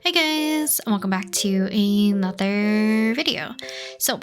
Hey guys, and welcome back to another video. So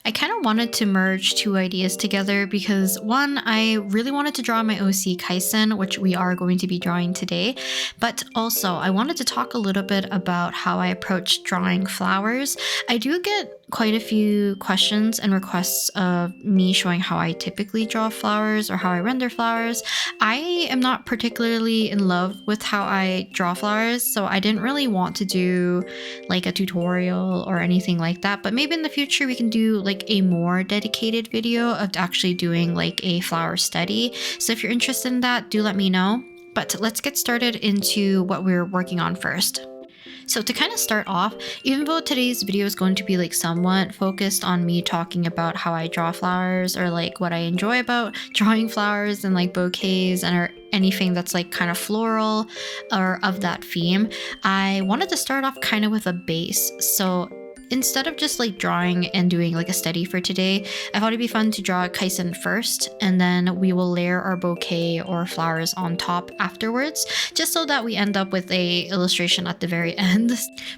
I kind of wanted to merge two ideas together because one, I really wanted to draw my OC Kaisen, which we are going to be drawing today, but also I wanted to talk a little bit about how I approach drawing flowers. I do get quite a few questions and requests of me showing how I typically draw flowers or how I render flowers. I am not particularly in love with how I draw flowers, so I didn't really want to do like a tutorial or anything like that, but maybe in the future we can do like a more dedicated video of actually doing like a flower study. So if you're interested in that, do let me know. But let's get started into what we're working on first. So to kind of start off, even though today's video is going to be like somewhat focused on me talking about how I draw flowers or like what I enjoy about drawing flowers and like bouquets and or anything that's like kind of floral or of that theme, I wanted to start off kind of with a base. So instead of just like drawing and doing like a study for today, I thought it'd be fun to draw Kaisen first, and then we will layer our bouquet or flowers on top afterwards, just so that we end up with a illustration at the very end.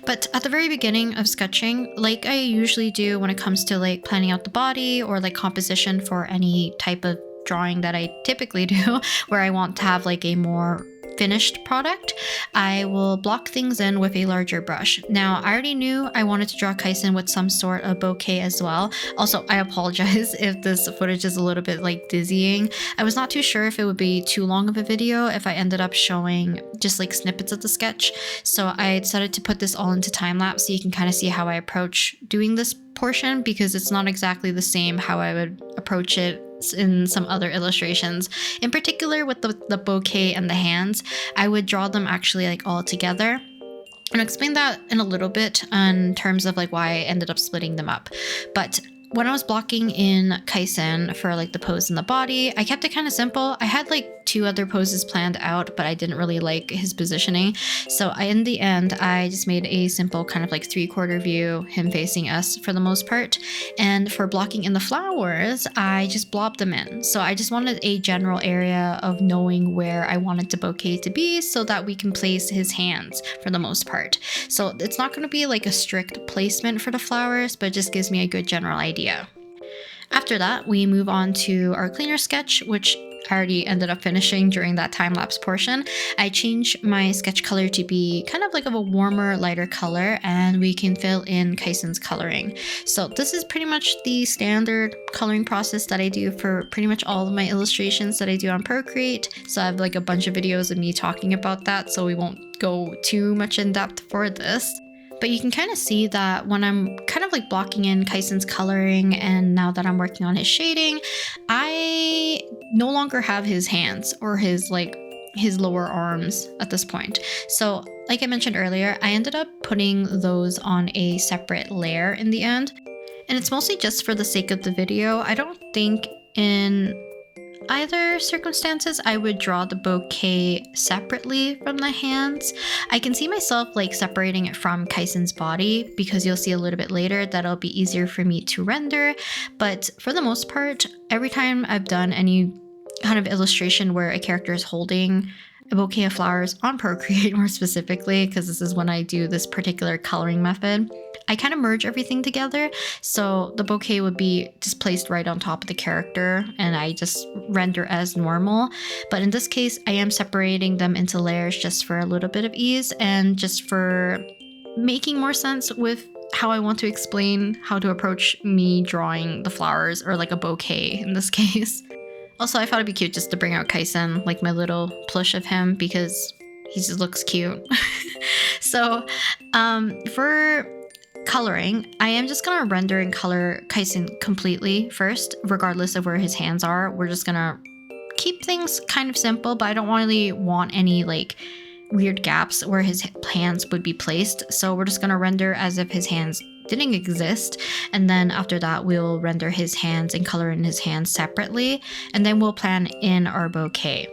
But at the very beginning of sketching, like I usually do when it comes to like planning out the body or like composition for any type of drawing that I typically do, where I want to have like a more finished product, I will block things in with a larger brush. Now, I already knew I wanted to draw Kaisen with some sort of bouquet as well. Also, I apologize if this footage is a little bit like dizzying. I was not too sure if it would be too long of a video if I ended up showing just like snippets of the sketch. So I decided to put this all into time lapse so you can kind of see how I approach doing this portion, because it's not exactly the same how I would approach it in some other illustrations. In particular with the bouquet and the hands, I would draw them actually like all together. And I'll explain that in a little bit in terms of like why I ended up splitting them up. But when I was blocking in Kaisen for like the pose and the body, I kept it kind of simple. I had like two other poses planned out, but I didn't really like his positioning. So in the end, I just made a simple kind of like 3/4 view, him facing us for the most part. And for blocking in the flowers, I just blobbed them in. So I just wanted a general area of knowing where I wanted the bouquet to be so that we can place his hands for the most part. So it's not going to be like a strict placement for the flowers, but it just gives me a good general idea. After that, we move on to our cleaner sketch, which I already ended up finishing during that time-lapse portion. I changed my sketch color to be kind of like of a warmer, lighter color, and we can fill in Kaisen's coloring. So this is pretty much the standard coloring process that I do for pretty much all of my illustrations that I do on Procreate. So I have like a bunch of videos of me talking about that, so we won't go too much in depth for this. But you can kind of see that when I'm kind of like blocking in Kaisen's coloring, and now that I'm working on his shading, I no longer have his hands or his lower arms at this point. So like I mentioned earlier, I ended up putting those on a separate layer in the end. And it's mostly just for the sake of the video. I don't think in either circumstances I would draw the bouquet separately from the hands. I can see myself like separating it from Kaisen's body, because you'll see a little bit later that it'll be easier for me to render. But for the most part, every time I've done any kind of illustration where a character is holding a bouquet of flowers on Procreate, more specifically, because this is when I do this particular coloring method, I kind of merge everything together. So the bouquet would be just placed right on top of the character, and I just render as normal. But in this case, I am separating them into layers just for a little bit of ease and just for making more sense with how I want to explain how to approach me drawing the flowers, or like a bouquet in this case. Also, I thought it'd be cute just to bring out Kaisen, like my little plush of him, because he just looks cute. So for coloring, I am just gonna render and color Kaisen completely first, regardless of where his hands are. We're just gonna keep things kind of simple, but I don't really want any like weird gaps where his hands would be placed. So we're just gonna render as if his hands didn't exist, and then after that we'll render his hands and color in his hands separately, and then we'll plan in our bouquet.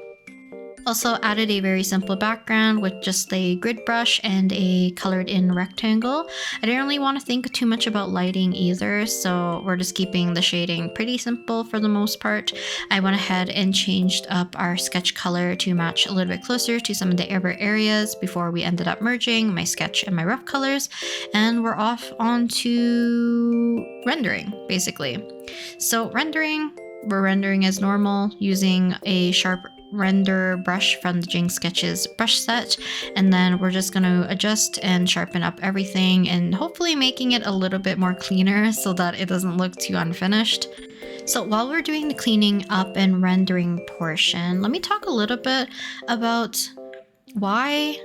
Also added a very simple background with just a grid brush and a colored in rectangle. I didn't really want to think too much about lighting either, so we're just keeping the shading pretty simple for the most part. I went ahead and changed up our sketch color to match a little bit closer to some of the amber areas before we ended up merging my sketch and my rough colors, and we're off onto rendering basically. So we're rendering as normal using a sharp render brush from the Jing Sketches brush set, and then we're just going to adjust and sharpen up everything and hopefully making it a little bit more cleaner so that it doesn't look too unfinished. So while we're doing the cleaning up and rendering portion, let me talk a little bit about why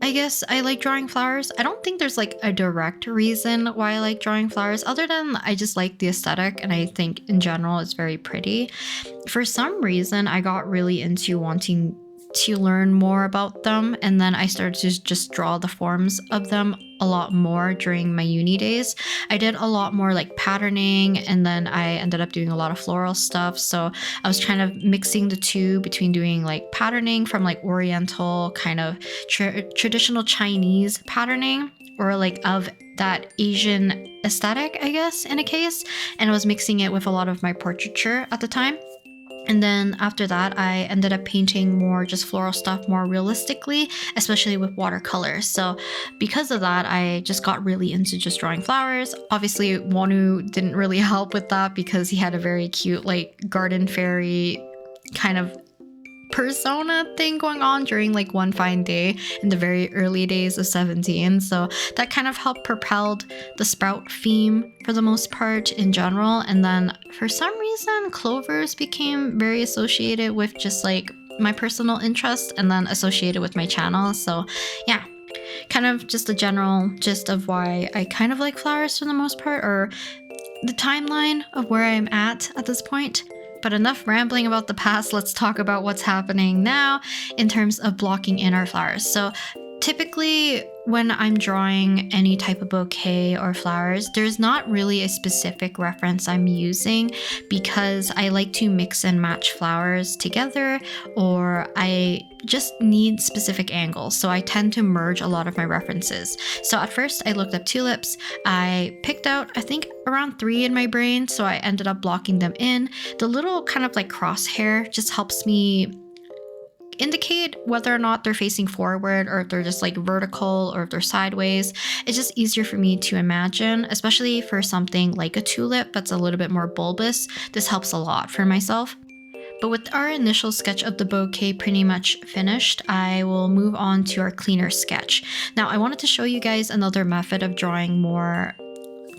I guess I like drawing flowers. I don't think there's like a direct reason why I like drawing flowers other than I just like the aesthetic, and I think in general it's very pretty. For some reason, I got really into wanting to learn more about them, and then I started to just draw the forms of them a lot more during my uni days. I did a lot more like patterning, and then I ended up doing a lot of floral stuff, so I was kind of mixing the two between doing like patterning from like oriental kind of traditional Chinese patterning, or like of that Asian aesthetic, I guess, in a case, and I was mixing it with a lot of my portraiture at the time. And then after that, I ended up painting more just floral stuff more realistically, especially with watercolor. So because of that, I just got really into just drawing flowers. Obviously, Wonu didn't really help with that because he had a very cute like garden fairy kind of persona thing going on during like one fine day in the very early days of 17, so that kind of helped propelled the sprout theme for the most part in general. And then for some reason clovers became very associated with just like my personal interest and then associated with my channel. So yeah, kind of just a general gist of why I kind of like flowers for the most part, or the timeline of where I'm at this point. But enough rambling about the past, let's talk about what's happening now in terms of blocking in our flowers. So typically when I'm drawing any type of bouquet or flowers, there's not really a specific reference I'm using because I like to mix and match flowers together, or I just need specific angles. So I tend to merge a lot of my references. So at first I looked up tulips. I picked out, I think, around 3 in my brain. So I ended up blocking them in. The little kind of like crosshair just helps me indicate whether or not they're facing forward, or if they're just like vertical, or if they're sideways. It's just easier for me to imagine, especially for something like a tulip that's a little bit more bulbous. This helps a lot for myself. But with our initial sketch of the bouquet pretty much finished, I will move on to our cleaner sketch. Now, I wanted to show you guys another method of drawing more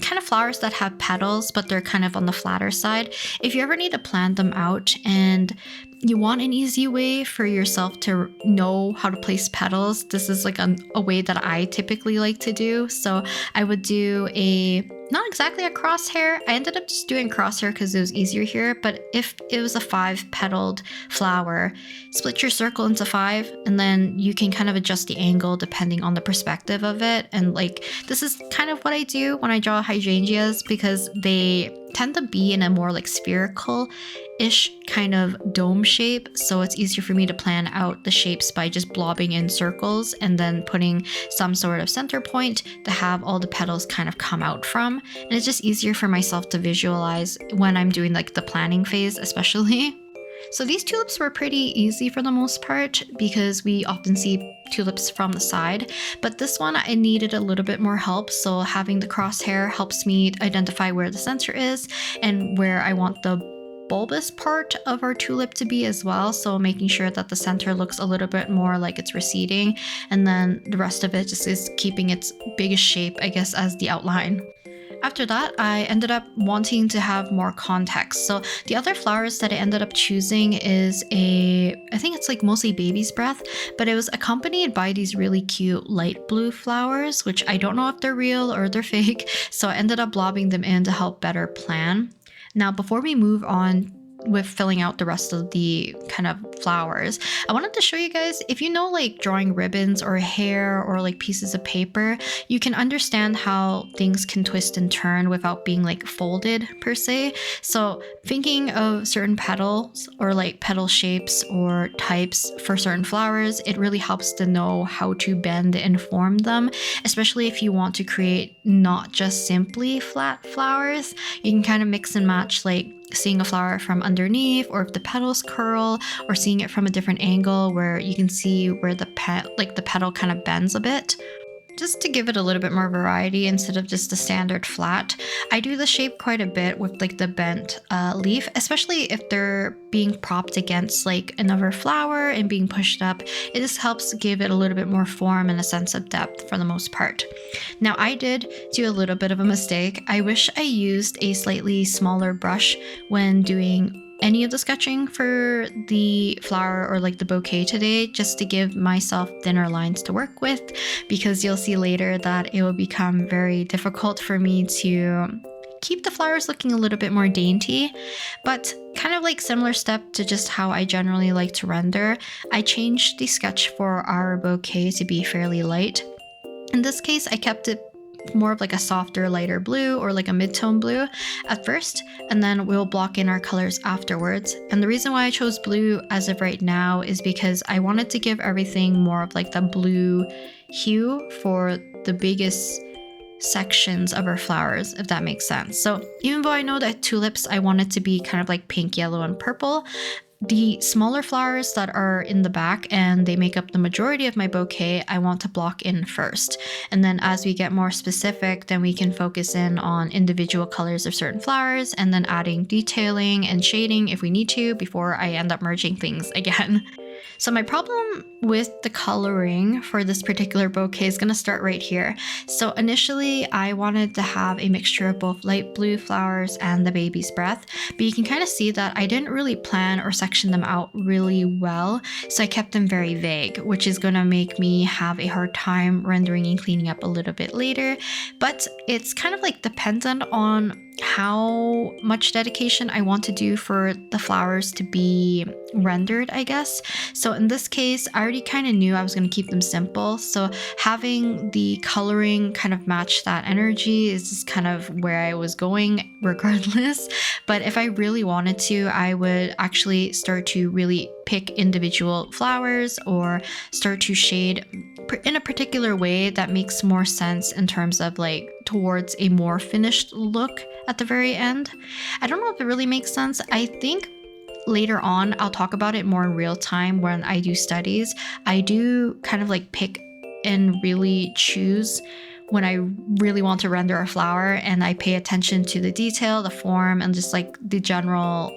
kind of flowers that have petals, but they're kind of on the flatter side. If you ever need to plan them out and you want an easy way for yourself to know how to place petals, this is like a way that I typically like to do. So I would do not exactly a crosshair. I ended up just doing crosshair because it was easier here. But if it was a 5-petaled flower, split your circle into 5, and then you can kind of adjust the angle depending on the perspective of it. And like, this is kind of what I do when I draw hydrangeas because they tend to be in a more like spherical-ish kind of dome shape. So it's easier for me to plan out the shapes by just blobbing in circles and then putting some sort of center point to have all the petals kind of come out from. And it's just easier for myself to visualize when I'm doing like the planning phase, especially. So these tulips were pretty easy for the most part because we often see tulips from the side, but this one I needed a little bit more help. So having the crosshair helps me identify where the center is and where I want the bulbous part of our tulip to be as well. So making sure that the center looks a little bit more like it's receding, and then the rest of it just is keeping its biggest shape, I guess, as the outline. After that, I ended up wanting to have more context. So the other flowers that I ended up choosing is I think it's like mostly baby's breath, but it was accompanied by these really cute light blue flowers, which I don't know if they're real or they're fake. So I ended up blobbing them in to help better plan. Now, before we move on with filling out the rest of the kind of flowers. I wanted to show you guys, if you know like drawing ribbons or hair or like pieces of paper, you can understand how things can twist and turn without being like folded per se. So thinking of certain petals or like petal shapes or types for certain flowers, it really helps to know how to bend and form them, especially if you want to create not just simply flat flowers. You can kind of mix and match, like seeing a flower from underneath, or if the petals curl, or seeing it from a different angle where you can see where the petal kind of bends a bit, just to give it a little bit more variety instead of just a standard flat. I do the shape quite a bit with like the bent leaf, especially if they're being propped against like another flower and being pushed up. It just helps give it a little bit more form and a sense of depth for the most part. Now, I did do a little bit of a mistake. I wish I used a slightly smaller brush when doing any of the sketching for the flower or like the bouquet today, just to give myself thinner lines to work with, because you'll see later that it will become very difficult for me to keep the flowers looking a little bit more dainty. But kind of like similar step to just how I generally like to render, I changed the sketch for our bouquet to be fairly light. In this case, I kept it more of like a softer, lighter blue or like a mid-tone blue at first, and then we'll block in our colors afterwards. And the reason why I chose blue as of right now is because I wanted to give everything more of like the blue hue for the biggest sections of our flowers, if that makes sense. So even though I know that tulips, I want it to be kind of like pink, yellow, and purple, the smaller flowers that are in the back and they make up the majority of my bouquet, I want to block in first. And then as we get more specific, then we can focus in on individual colors of certain flowers and then adding detailing and shading if we need to before I end up merging things again. So my problem with the coloring for this particular bouquet is going to start right here. So initially I wanted to have a mixture of both light blue flowers and the baby's breath, but you can kind of see that I didn't really plan or section them out really well. So I kept them very vague, which is going to make me have a hard time rendering and cleaning up a little bit later. But it's kind of like dependent on how much dedication I want to do for the flowers to be rendered, I guess. So in this case, I already kind of knew I was going to keep them simple. So having the coloring kind of match that energy is just kind of where I was going regardless. But if I really wanted to, I would actually start to really pick individual flowers or start to shade in a particular way that makes more sense in terms of like towards a more finished look at the very end. I don't know if it really makes sense. I think later on I'll talk about it more in real time when I do studies. I do kind of like pick and really choose when I really want to render a flower, and I pay attention to the detail, the form, and just like the general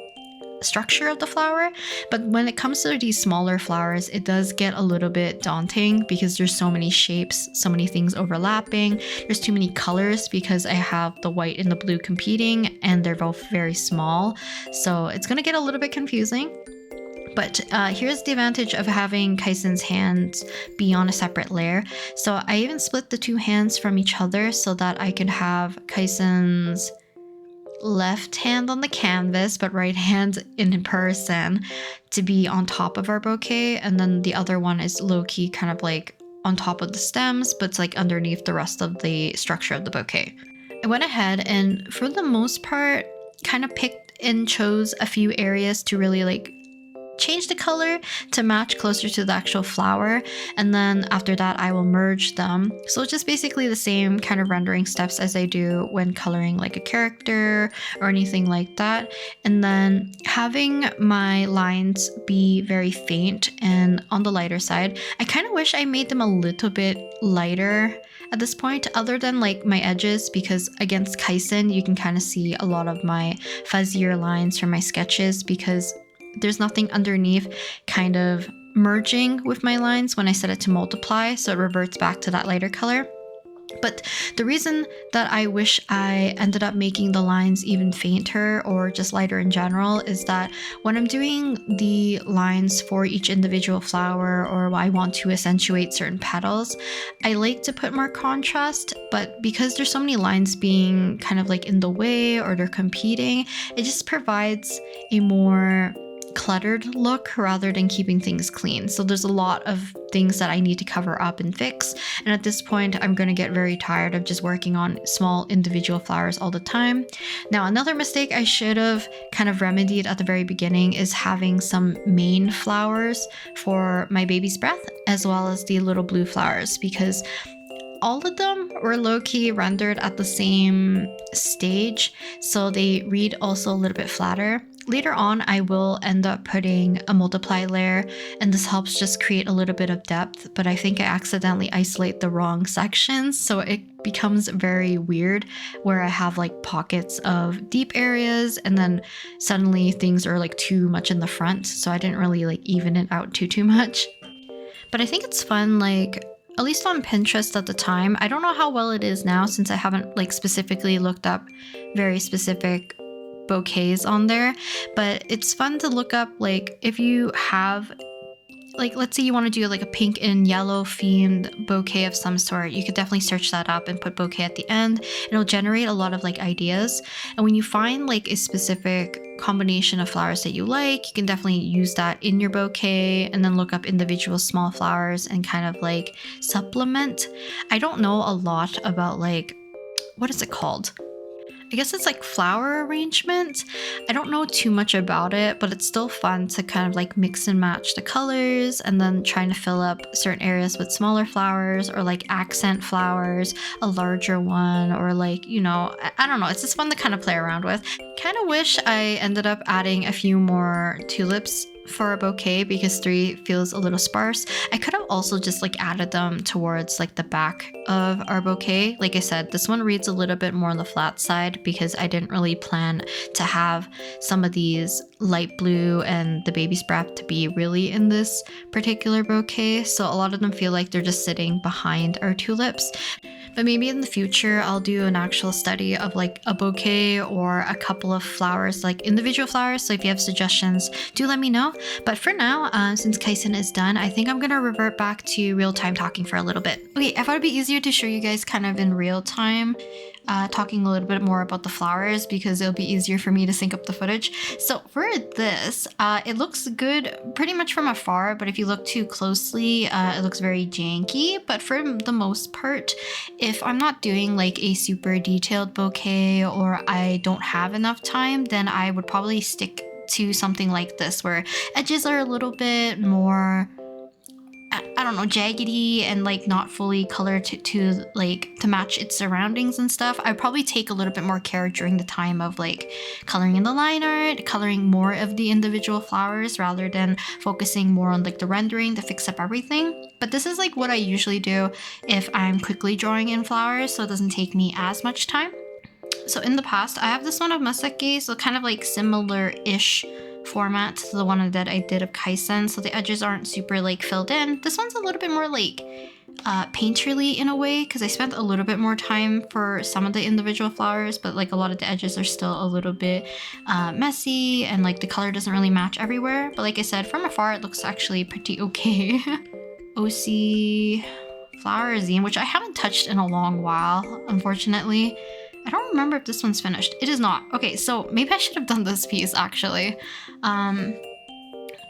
structure of the flower. But when it comes to these smaller flowers, it does get a little bit daunting because there's so many shapes, so many things overlapping. There's too many colors because I have the white and the blue competing and they're both very small. So it's gonna get a little bit confusing. But here's the advantage of having Kaisen's hands be on a separate layer. So I even split the two hands from each other so that I could have Kaisen's left hand on the canvas but right hand in person to be on top of our bouquet, and then the other one is low-key kind of like on top of the stems but it's like underneath the rest of the structure of the bouquet. I went ahead and for the most part kind of picked and chose a few areas to really like change the color to match closer to the actual flower, and then after that I will merge them. So just basically the same kind of rendering steps as I do when coloring like a character or anything like that, and then having my lines be very faint and on the lighter side. I kind of wish I made them a little bit lighter at this point, other than like my edges, because against Kaisen you can kind of see a lot of my fuzzier lines from my sketches because there's nothing underneath kind of merging with my lines when I set it to multiply, so it reverts back to that lighter color. But the reason that I wish I ended up making the lines even fainter or just lighter in general is that when I'm doing the lines for each individual flower, or I want to accentuate certain petals, I like to put more contrast, but because there's so many lines being kind of like in the way or they're competing, it just provides a more cluttered look rather than keeping things clean. So there's a lot of things that I need to cover up and fix. And at this point, I'm going to get very tired of just working on small individual flowers all the time. Now, another mistake I should have kind of remedied at the very beginning is having some main flowers for my baby's breath, as well as the little blue flowers, because all of them were low-key rendered at the same stage, so they read also a little bit flatter. Later on, I will end up putting a multiply layer, and this helps just create a little bit of depth, but I think I accidentally isolate the wrong sections, so it becomes very weird where I have like pockets of deep areas and then suddenly things are like too much in the front, so I didn't really like even it out too much. But I think it's fun, like at least on Pinterest at the time. I don't know how well it is now since I haven't like specifically looked up very specific bouquets on there, but it's fun to look up like if you have like, let's say you want to do like a pink and yellow themed bouquet of some sort, you could definitely search that up and put bouquet at the end, and it'll generate a lot of like ideas. And when you find like a specific combination of flowers that you like, you can definitely use that in your bouquet and then look up individual small flowers and kind of like supplement. I don't know a lot about like, what is it called? I guess it's like flower arrangement. I don't know too much about it, but it's still fun to kind of like mix and match the colors and then trying to fill up certain areas with smaller flowers or like accent flowers, a larger one, or like, you know, I don't know. It's just fun to kind of play around with. Kind of wish I ended up adding a few more tulips for a bouquet because 3 feels a little sparse. I could have also just like added them towards like the back of our bouquet. Like I said, this one reads a little bit more on the flat side because I didn't really plan to have some of these light blue and the baby's breath to be really in this particular bouquet. So a lot of them feel like they're just sitting behind our tulips. But maybe in the future, I'll do an actual study of like a bouquet or a couple of flowers, like individual flowers. So if you have suggestions, do let me know. But for now, since Kaisen is done, I think I'm going to revert back to real-time talking for a little bit. Okay, I thought it'd be easier to show you guys kind of in real time, talking a little bit more about the flowers because it'll be easier for me to sync up the footage. So for this, it looks good pretty much from afar, but if you look too closely, it looks very janky. But for the most part, if I'm not doing like a super detailed bouquet or I don't have enough time, then I would probably stick to something like this where edges are a little bit more, I don't know, jaggedy and like not fully colored to match its surroundings and stuff. I'd probably take a little bit more care during the time of like coloring in the line art, coloring more of the individual flowers rather than focusing more on like the rendering to fix up everything. But this is like what I usually do if I'm quickly drawing in flowers, so it doesn't take me as much time. So in the past, I have this one of Masaki, so kind of like similar-ish format to the one that I did of Kaisen, so the edges aren't super like filled in. This one's a little bit more like painterly in a way because I spent a little bit more time for some of the individual flowers, but like a lot of the edges are still a little bit messy and like the color doesn't really match everywhere. But like I said, from afar it looks actually pretty okay. OC flower zine, which I haven't touched in a long while, unfortunately. I don't remember if this one's finished. It is not. Okay, so maybe I should have done this piece actually.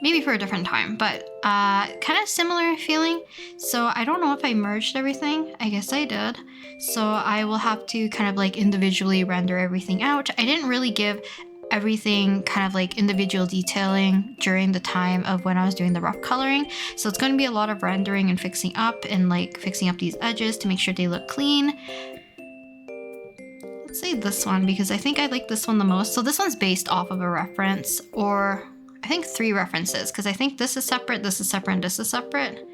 Maybe for a different time, but kind of similar feeling. So I don't know if I merged everything. I guess I did. So I will have to kind of like individually render everything out. I didn't really give everything kind of like individual detailing during the time of when I was doing the rough coloring. So it's going to be a lot of rendering and fixing up and like fixing up these edges to make sure they look clean. Let's say this one because I think I like this one the most. So this one's based off of a reference, or I think 3 references, because I think this is separate, and this is separate.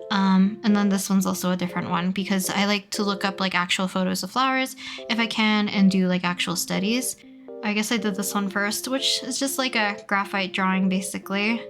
And then this one's also a different one because I like to look up like actual photos of flowers if I can and do like actual studies. I guess I did this one first, which is just like a graphite drawing basically.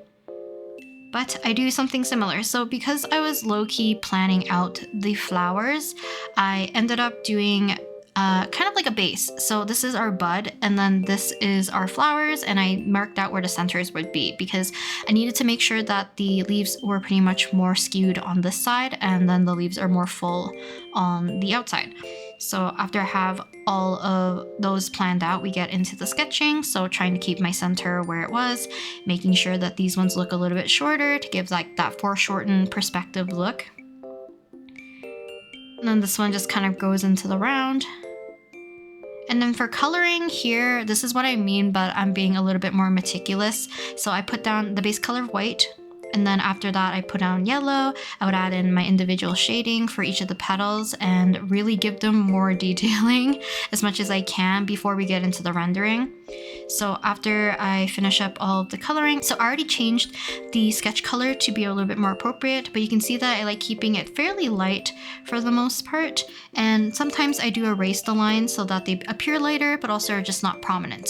but I do something similar. So because I was low-key planning out the flowers, I ended up doing kind of like a base. So this is our bud, and then this is our flowers, and I marked out where the centers would be because I needed to make sure that the leaves were pretty much more skewed on this side, and then the leaves are more full on the outside. So after I have all of those planned out, we get into the sketching. So trying to keep my center where it was, making sure that these ones look a little bit shorter to give like that foreshortened perspective look. And then this one just kind of goes into the round. And then for coloring here, this is what I mean, but I'm being a little bit more meticulous. So I put down the base color of white, and then after that I put down yellow. I would add in my individual shading for each of the petals and really give them more detailing as much as I can before we get into the rendering. So after I finish up all of the coloring, so I already changed the sketch color to be a little bit more appropriate, but you can see that I like keeping it fairly light for the most part. And sometimes I do erase the lines so that they appear lighter, but also are just not prominent.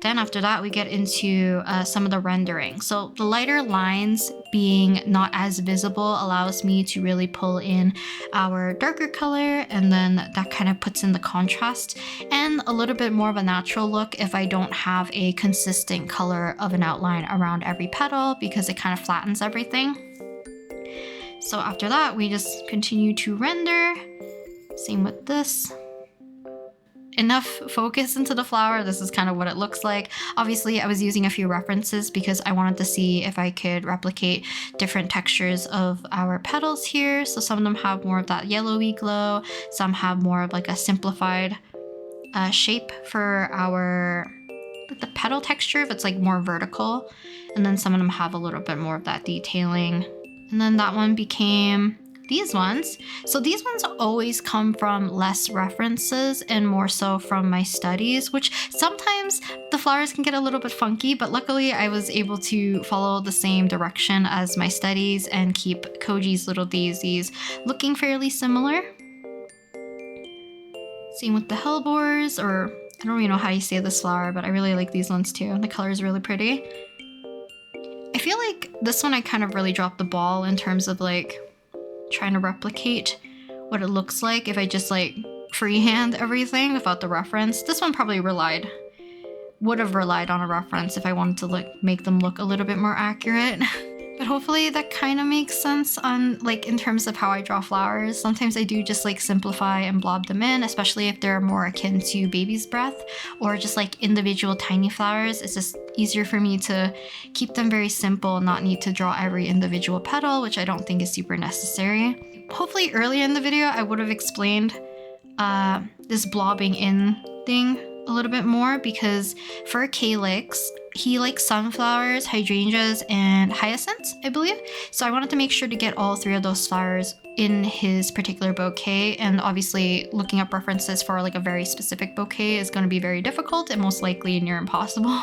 Then after that, we get into some of the rendering. So the lighter lines being not as visible allows me to really pull in our darker color, and then that kind of puts in the contrast and a little bit more of a natural look if I don't have a consistent color of an outline around every petal, because it kind of flattens everything. So after that, we just continue to render. Same with this. Enough focus into the flower. This is kind of what it looks like. Obviously, I was using a few references because I wanted to see if I could replicate different textures of our petals here. So some of them have more of that yellowy glow. Some have more of like a simplified shape for the petal texture, if it's like more vertical. And then some of them have a little bit more of that detailing. And then that one became these ones. So these ones always come from less references and more so from my studies, which sometimes the flowers can get a little bit funky, but luckily I was able to follow the same direction as my studies and keep Koji's little daisies looking fairly similar. Same with the hellebores, or I don't really know how you say this flower, but I really like these ones too. The color is really pretty. I feel like this one I kind of really dropped the ball in terms of like trying to replicate what it looks like if I just like freehand everything without the reference. This one probably would have relied on a reference if I wanted to make them look a little bit more accurate. But hopefully that kind of makes sense on like in terms of how I draw flowers. Sometimes I do just like simplify and blob them in, especially if they're more akin to baby's breath or just like individual tiny flowers. It's just easier for me to keep them very simple and not need to draw every individual petal, which I don't think is super necessary. Hopefully earlier in the video I would have explained this blobbing in thing a little bit more, because for calyx, he likes sunflowers, hydrangeas, and hyacinths, I believe. So I wanted to make sure to get all three of those flowers in his particular bouquet. And obviously looking up references for like a very specific bouquet is going to be very difficult and most likely near impossible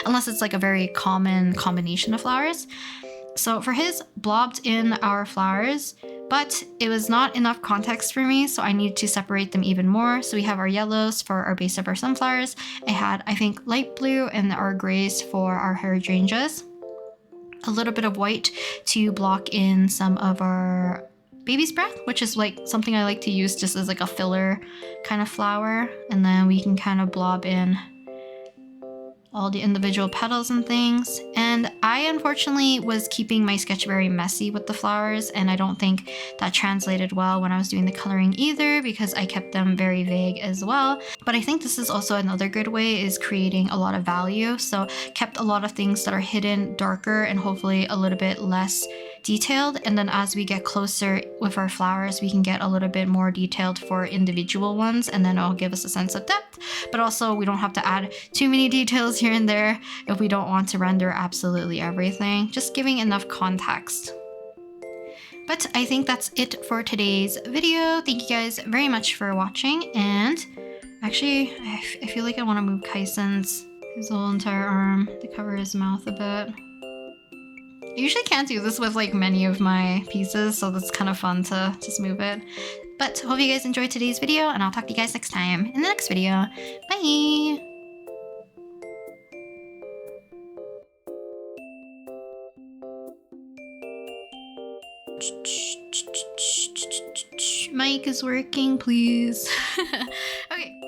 unless it's like a very common combination of flowers. So for his, blobbed in our flowers, but it was not enough context for me, so I needed to separate them even more. So we have our yellows for our base of our sunflowers. I had, I think, light blue and our grays for our hydrangeas. A little bit of white to block in some of our baby's breath, which is like something I like to use just as like a filler kind of flower. And then we can kind of blob in all the individual petals and things. And I unfortunately was keeping my sketch very messy with the flowers, and I don't think that translated well when I was doing the coloring either, because I kept them very vague as well. But I think this is also another good way, is creating a lot of value. So kept a lot of things that are hidden darker and hopefully a little bit less detailed, and then as we get closer with our flowers we can get a little bit more detailed for individual ones, and then it'll give us a sense of depth, but also we don't have to add too many details here and there if we don't want to render absolutely everything, just giving enough context. But I think that's it for today's video. Thank you guys very much for watching, and actually I feel like I want to move Kaisen's his whole entire arm to cover his mouth a bit. I usually can't do this with like many of my pieces, so that's kind of fun to just move it. But hope you guys enjoyed today's video, and I'll talk to you guys next time in the next video. Bye! Mic is working, please. Okay.